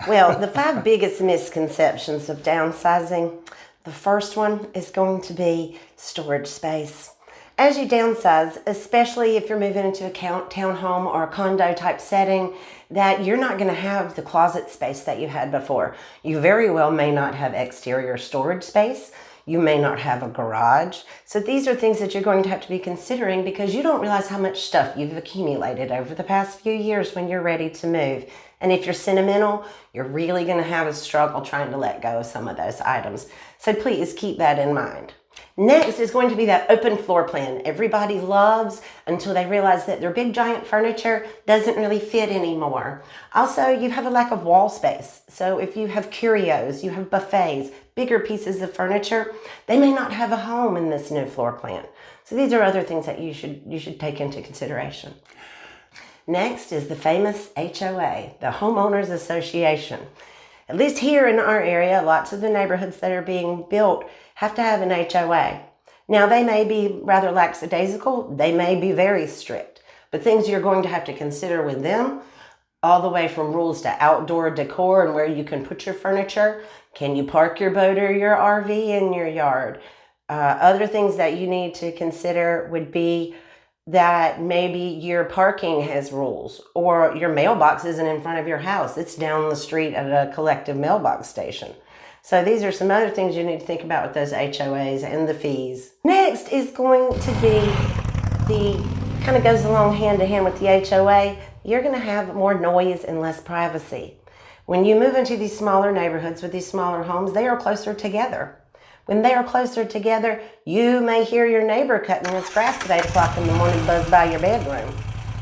Well, the 5 biggest misconceptions of downsizing. The first one is going to be storage space. As you downsize, especially if you're moving into a townhome or a condo type setting, that you're not going to have the closet space that you had before. You very well may not have exterior storage space. You may not have a garage. So these are things that you're going to have to be considering because you don't realize how much stuff you've accumulated over the past few years when you're ready to move. And if you're sentimental, you're really going to have a struggle trying to let go of some of those items. So please keep that in mind. Next is going to be that open floor plan everybody loves until they realize that their big giant furniture doesn't really fit anymore. Also, you have a lack of wall space. So if you have curios, you have buffets, bigger pieces of furniture, they may not have a home in this new floor plan. So these are other things that you should take into consideration. Next is the famous HOA, the Homeowners Association. At least here in our area, lots of the neighborhoods that are being built have to have an HOA. Now, they may be rather lackadaisical, they may be very strict, but things you're going to have to consider with them, all the way from rules to outdoor decor and where you can put your furniture. Can you park your boat or your RV in your yard? Other things that you need to consider would be that maybe your parking has rules or your mailbox isn't in front of your house. It's down the street at a collective mailbox station. So these are some other things you need to think about with those HOAs and the fees. Next is going to be kind of goes along hand in hand with the HOA. You're going to have more noise and less privacy. When you move into these smaller neighborhoods with these smaller homes, they are closer together. When they are closer together, you may hear your neighbor cutting his grass at 8 o'clock in the morning buzz by your bedroom.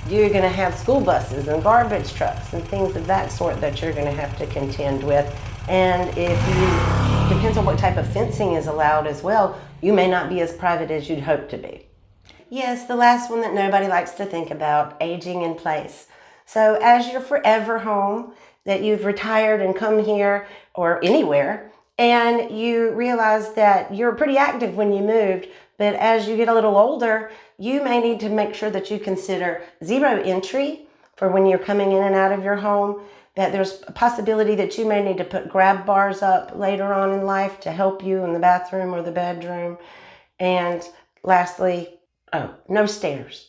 You're going to have school buses and garbage trucks and things of that sort that you're going to have to contend with. And depends on what type of fencing is allowed as well, you may not be as private as you'd hope to be. Yes, the last one that nobody likes to think about, aging in place. So as you're forever home, that you've retired and come here or anywhere, and you realize that you're pretty active when you moved, but as you get a little older, you may need to make sure that you consider zero entry for when you're coming in and out of your home, that there's a possibility that you may need to put grab bars up later on in life to help you in the bathroom or the bedroom. And lastly, no stairs.